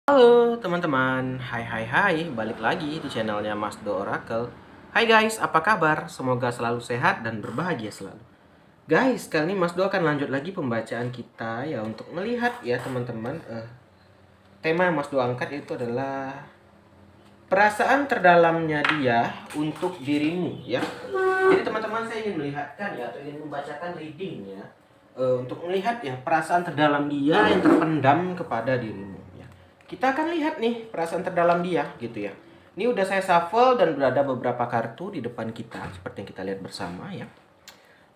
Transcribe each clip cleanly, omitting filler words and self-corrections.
Halo teman-teman, hai, balik lagi di channelnya Mas Do Oracle. Hai guys, apa kabar? Semoga selalu sehat dan berbahagia selalu. Guys, kali ini Mas Do akan lanjut lagi pembacaan kita ya untuk melihat ya teman-teman. Tema yang Mas Do angkat itu adalah perasaan terdalamnya dia untuk dirimu ya. Jadi teman-teman saya ingin melihatkan ya atau ingin membacakan readingnya untuk melihat ya perasaan terdalam dia yang terpendam kepada dirimu. Kita akan lihat nih perasaan terdalam dia gitu ya. Ini udah saya shuffle dan berada beberapa kartu di depan kita seperti yang kita lihat bersama ya.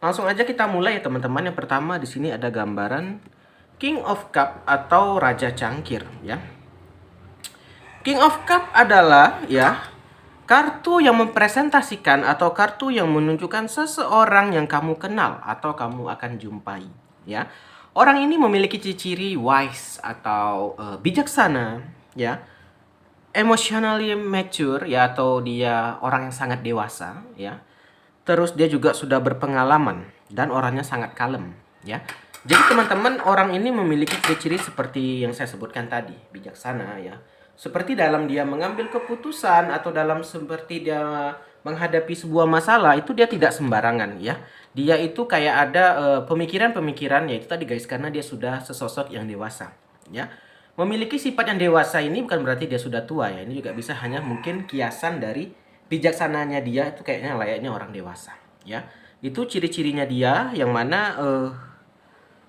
Langsung aja kita mulai ya teman-teman. Yang pertama di sini ada gambaran King of Cup atau Raja Cangkir ya. King of Cup adalah ya kartu yang mempresentasikan atau kartu yang menunjukkan seseorang yang kamu kenal atau kamu akan jumpai ya. Orang ini memiliki ciri-ciri wise atau bijaksana, ya, emotionally mature, ya, atau dia orang yang sangat dewasa, ya. Terus dia juga sudah berpengalaman dan orangnya sangat kalem, ya. Jadi teman-teman, orang ini memiliki ciri-ciri seperti yang saya sebutkan tadi, bijaksana, ya. Seperti dalam dia mengambil keputusan atau dalam seperti dia menghadapi sebuah masalah itu dia tidak sembarangan ya. Dia itu kayak ada pemikiran-pemikiran ya itu tadi guys karena dia sudah sesosok yang dewasa ya. Memiliki sifat yang dewasa ini bukan berarti dia sudah tua ya. Ini juga bisa hanya mungkin kiasan dari bijaksananya dia itu kayaknya layaknya orang dewasa ya. Itu ciri-cirinya dia yang mana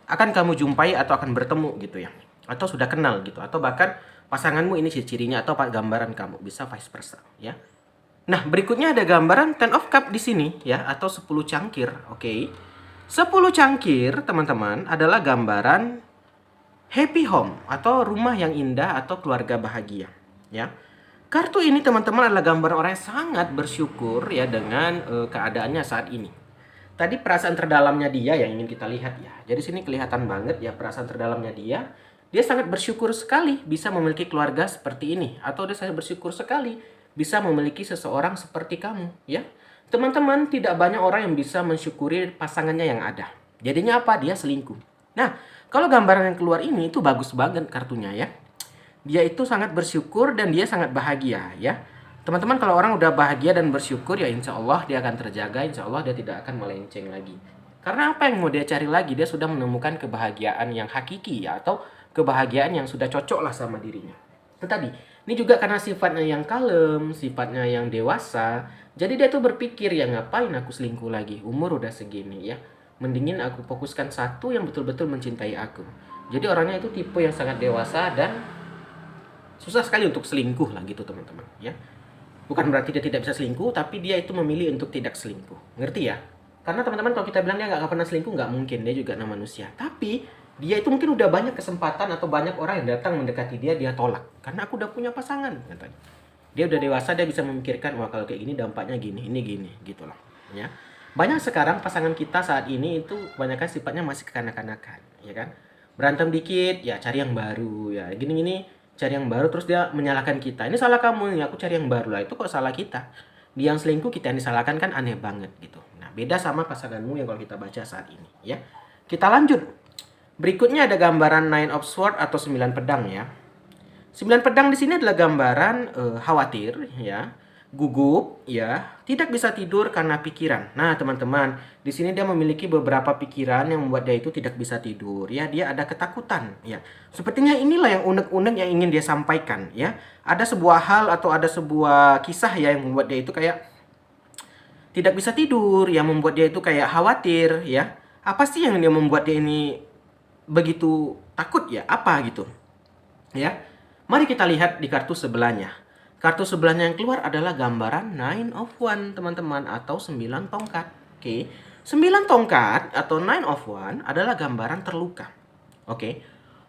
akan kamu jumpai atau akan bertemu gitu ya. Atau sudah kenal gitu atau bahkan pasanganmu ini ciri-cirinya atau gambaran kamu bisa vice versa ya. Nah, berikutnya ada gambaran Ten of Cup di sini ya atau 10 cangkir, oke. 10 cangkir, teman-teman, adalah gambaran happy home atau rumah yang indah atau keluarga bahagia, ya. Kartu ini teman-teman adalah gambaran orang yang sangat bersyukur ya dengan keadaannya saat ini. Tadi perasaan terdalamnya dia yang ingin kita lihat ya. Jadi sini kelihatan banget ya perasaan terdalamnya dia. Dia sangat bersyukur sekali bisa memiliki keluarga seperti ini atau dia sangat bersyukur sekali bisa memiliki seseorang seperti kamu ya. Teman-teman, tidak banyak orang yang bisa mensyukuri pasangannya yang ada. Jadinya apa? Dia selingkuh. Nah, kalau gambaran yang keluar ini itu bagus banget kartunya ya. Dia itu sangat bersyukur dan dia sangat bahagia ya. Teman-teman, kalau orang udah bahagia dan bersyukur ya insya Allah dia akan terjaga, insya Allah dia tidak akan melenceng lagi. Karena apa yang mau dia cari lagi? Dia sudah menemukan kebahagiaan yang hakiki ya, atau kebahagiaan yang sudah cocok lah sama dirinya. Itu tadi. Ini juga karena sifatnya yang kalem, sifatnya yang dewasa. Jadi dia tuh berpikir ya ngapain aku selingkuh lagi? Umur udah segini ya. Mendingin aku fokuskan satu yang betul-betul mencintai aku. Jadi orangnya itu tipe yang sangat dewasa dan susah sekali untuk selingkuh lah gitu teman-teman ya. Bukan berarti dia tidak bisa selingkuh, tapi dia itu memilih untuk tidak selingkuh. Ngerti ya? Karena teman-teman kalau kita bilang dia nggak pernah selingkuh, nggak mungkin. Dia juga manusia. Tapi dia itu mungkin udah banyak kesempatan atau banyak orang yang datang mendekati dia, dia tolak. Karena aku udah punya pasangan, katanya. Dia udah dewasa, dia bisa memikirkan, wah kalau kayak gini dampaknya gini, ini gini, gitu loh. Ya. Banyak sekarang pasangan kita saat ini itu kebanyakan sifatnya masih kekanak-kanakan, ya kan? Berantem dikit, ya cari yang baru, ya gini-gini, cari yang baru, terus dia menyalahkan kita. Ini salah kamu, ya aku cari yang baru lah. Itu kok salah kita. Dia yang selingkuh, kita yang disalahkan kan aneh banget gitu. Nah, beda sama pasanganmu yang kalau kita baca saat ini, ya. Kita lanjut. Berikutnya ada gambaran Nine of Swords atau 9 pedang ya. 9 pedang di sini adalah gambaran khawatir ya, gugup ya, tidak bisa tidur karena pikiran. Nah, teman-teman, di sini dia memiliki beberapa pikiran yang membuat dia itu tidak bisa tidur ya, dia ada ketakutan ya. Sepertinya inilah yang unek-unek yang ingin dia sampaikan ya. Ada sebuah hal atau ada sebuah kisah ya yang membuat dia itu kayak tidak bisa tidur, yang membuat dia itu kayak khawatir ya. Apa sih yang dia membuat dia ini begitu takut ya? Apa gitu? Ya. Mari kita lihat di kartu sebelahnya. Kartu sebelahnya yang keluar adalah gambaran Nine of Wands, teman-teman, atau 9 tongkat. Oke. 9 tongkat atau Nine of Wands adalah gambaran terluka. Oke.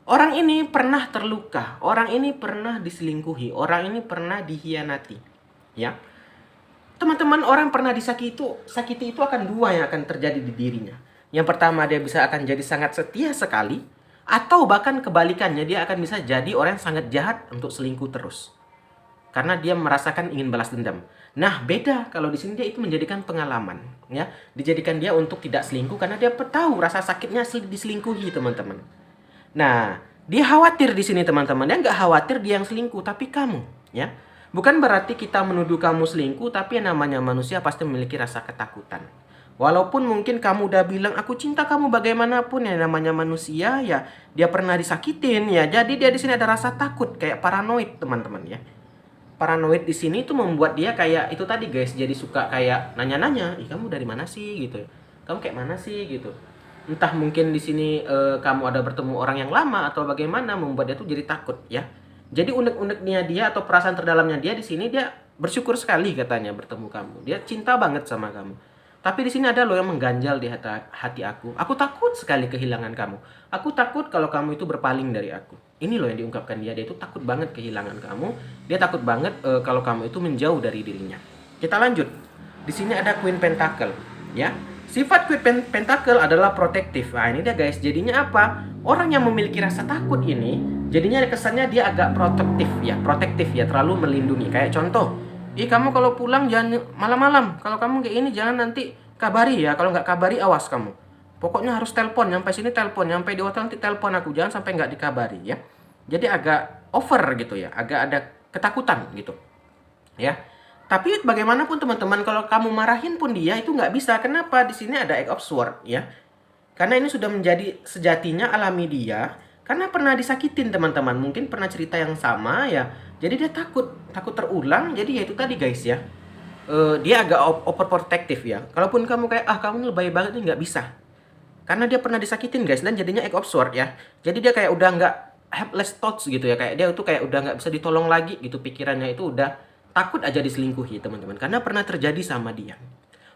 Orang ini pernah terluka, orang ini pernah diselingkuhi, orang ini pernah dihianati. Ya. Teman-teman, orang pernah sakiti itu akan dua yang akan terjadi di dirinya. Yang pertama, dia bisa akan jadi sangat setia sekali, atau bahkan kebalikannya, dia akan bisa jadi orang yang sangat jahat untuk selingkuh terus. Karena dia merasakan ingin balas dendam. Nah, beda kalau di sini dia itu menjadikan pengalaman, ya. Dijadikan dia untuk tidak selingkuh karena dia tahu rasa sakitnya diselingkuhi, teman-teman. Nah, Dia khawatir di sini teman-teman. Dia nggak khawatir dia yang selingkuh, tapi kamu, ya. Bukan berarti kita menuduh kamu selingkuh, tapi yang namanya manusia pasti memiliki rasa ketakutan. Walaupun mungkin kamu udah bilang aku cinta kamu bagaimanapun, yang namanya manusia ya dia pernah disakitin ya. Jadi dia di sini ada rasa takut kayak paranoid teman-teman ya. Paranoid di sini tuh membuat dia kayak itu tadi guys, jadi suka kayak nanya-nanya, "Ih, kamu dari mana sih?" gitu. "Kamu kayak mana sih?" gitu. Entah mungkin di sini kamu ada bertemu orang yang lama atau bagaimana membuat dia tuh jadi takut ya. Jadi unek-uneknya dia atau perasaan terdalamnya dia di sini dia bersyukur sekali katanya bertemu kamu. Dia cinta banget sama kamu. Tapi di sini ada loh yang mengganjal di hati aku. Aku takut sekali kehilangan kamu. Aku takut kalau kamu itu berpaling dari aku. Ini loh yang diungkapkan dia. Dia itu takut banget kehilangan kamu. Dia takut banget kalau kamu itu menjauh dari dirinya. Kita lanjut. Di sini ada Queen Pentacle, ya. Sifat Queen Pentacle adalah protektif. Nah, ini dia guys. Jadinya apa? Orang yang memiliki rasa takut ini, jadinya kesannya dia agak protektif ya, terlalu melindungi. Kayak contoh, "Ih, kamu kalau pulang jangan malam-malam. Kalau kamu kayak ini jangan nanti kabari ya. Kalau nggak kabari awas kamu. Pokoknya harus telepon. Nyampe sini telepon. Nyampe di hotel nanti telepon aku. Jangan sampai nggak dikabari ya." Jadi agak over gitu ya. Agak ada ketakutan gitu. Ya. Tapi bagaimanapun teman-teman, kalau kamu marahin pun dia itu nggak bisa. Kenapa? Di sini ada Eight of Swords ya. Karena ini sudah menjadi sejatinya alami dia. Karena pernah disakitin teman-teman. Mungkin pernah cerita yang sama ya. Jadi dia takut terulang. Jadi ya itu tadi guys ya. Dia agak overprotective ya. Kalaupun kamu kayak kamu lebay banget nih, nggak bisa. Karena dia pernah disakitin guys, dan jadinya Eight of Swords ya. Jadi dia kayak udah nggak helpless thoughts gitu ya. Kayak dia tuh kayak udah nggak bisa ditolong lagi gitu. Pikirannya itu udah takut aja diselingkuhi teman-teman. Karena pernah terjadi sama dia.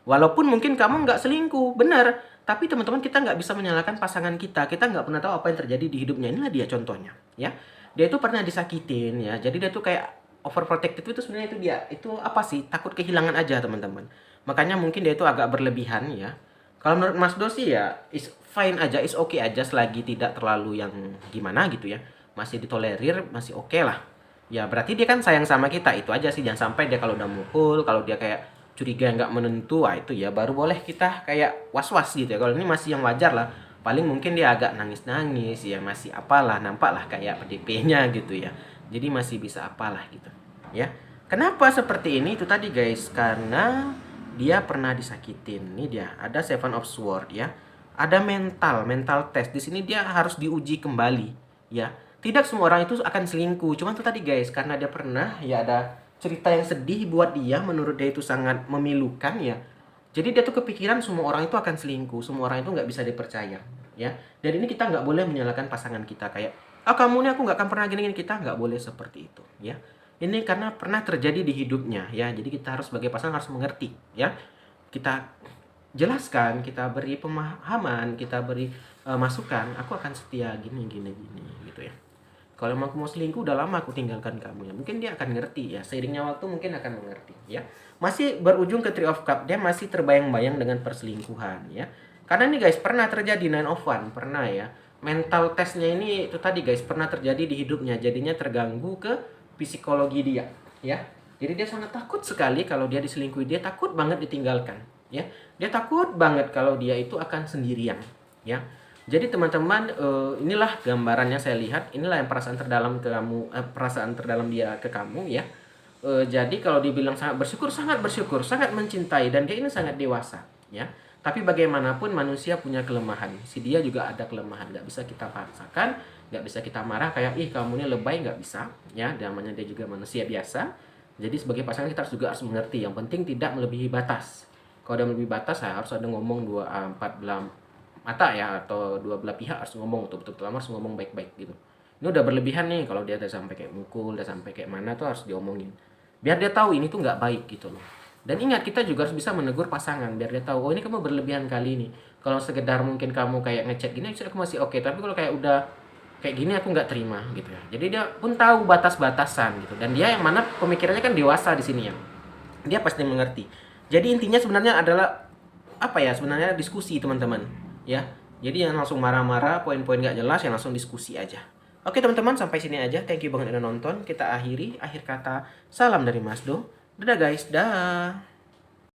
Walaupun mungkin kamu nggak selingkuh, benar. Tapi teman-teman kita nggak bisa menyalahkan pasangan kita. Kita nggak pernah tahu apa yang terjadi di hidupnya. Inilah dia contohnya, ya. Dia itu pernah disakitin, ya. Jadi dia tuh kayak overprotective itu sebenarnya itu dia. Itu apa sih? Takut kehilangan aja teman-teman. Makanya mungkin dia itu agak berlebihan, ya. Kalau menurut Mas Do sih ya is fine aja, is okay aja selagi tidak terlalu yang gimana gitu ya. Masih ditolerir, masih oke lah. Ya berarti dia kan sayang sama kita, itu aja sih. Jangan sampai dia kalau udah mukul, kalau dia kayak curiga nggak menentu, itu ya baru boleh kita kayak was-was gitu ya. Kalau ini masih yang wajar lah. Paling mungkin dia agak nangis-nangis ya, masih apalah, nampak lah kayak PDP-nya gitu ya. Jadi masih bisa apalah gitu ya. Kenapa seperti ini? Itu tadi guys, karena dia pernah disakitin. Ini dia, ada Seven of Swords ya. Ada mental test. Di sini dia harus diuji kembali ya. Tidak semua orang itu akan selingkuh. Cuma itu tadi guys, karena dia pernah ya ada cerita yang sedih buat dia, menurut dia itu sangat memilukan ya. Jadi dia tuh kepikiran semua orang itu akan selingkuh, semua orang itu nggak bisa dipercaya ya. Dan ini kita nggak boleh menyalahkan pasangan kita kayak kamu nih aku nggak akan pernah gini-gini, kita nggak boleh seperti itu ya. Ini karena pernah terjadi di hidupnya ya. Jadi kita harus sebagai pasangan harus mengerti ya. Kita jelaskan, kita beri pemahaman, kita beri masukan, aku akan setia gini gitu ya. Kalau emang aku mau selingkuh, udah lama aku tinggalkan kamu ya. Mungkin dia akan ngerti ya. Seiringnya waktu mungkin akan mengerti ya. Masih berujung ke Three of Cups. Dia masih terbayang-bayang dengan perselingkuhan ya. Karena nih guys, pernah terjadi Nine of Wands. Pernah ya. Mental testnya ini itu tadi guys, pernah terjadi di hidupnya. Jadinya terganggu ke psikologi dia ya. Jadi dia sangat takut sekali kalau dia diselingkuhi. Dia takut banget ditinggalkan ya. Dia takut banget kalau dia itu akan sendirian ya. Jadi teman-teman, inilah gambarannya saya lihat. Inilah yang perasaan terdalam ke kamu, perasaan terdalam dia ke kamu ya. Jadi kalau dibilang sangat bersyukur, sangat mencintai, dan dia ini sangat dewasa ya. Tapi bagaimanapun manusia punya kelemahan. Si dia juga ada kelemahan, nggak bisa kita paksakan, nggak bisa kita marah kayak ih kamu ini lebay, nggak bisa ya. Namanya dia juga manusia biasa. Jadi sebagai pasangan kita harus mengerti. Yang penting tidak melebihi batas. Kalau ada melebihi batas, harus ada ngomong 4 belah mata ya, atau dua belah pihak harus ngomong, betul-betul harus ngomong baik-baik gitu. Ini udah berlebihan nih, kalau dia udah sampai kayak mukul, udah sampai kayak mana tuh harus diomongin. Biar dia tahu ini tuh nggak baik gitu loh. Dan ingat, kita juga harus bisa menegur pasangan biar dia tahu, oh ini kamu berlebihan kali ini. Kalau sekedar mungkin kamu kayak ngechat gini, aku masih oke, tapi kalau kayak udah kayak gini aku nggak terima gitu ya. Jadi dia pun tahu batas-batasan gitu. Dan dia yang mana pemikirannya kan dewasa di sini ya. Dia pasti mengerti. Jadi intinya sebenarnya adalah apa ya, sebenarnya diskusi teman-teman ya. Jadi yang langsung marah-marah, poin-poin gak jelas, yang langsung diskusi aja. Oke teman-teman, sampai sini aja. Thank you banget udah nonton. Kita akhiri, akhir kata, salam dari Mas Do. Dadah guys, dah.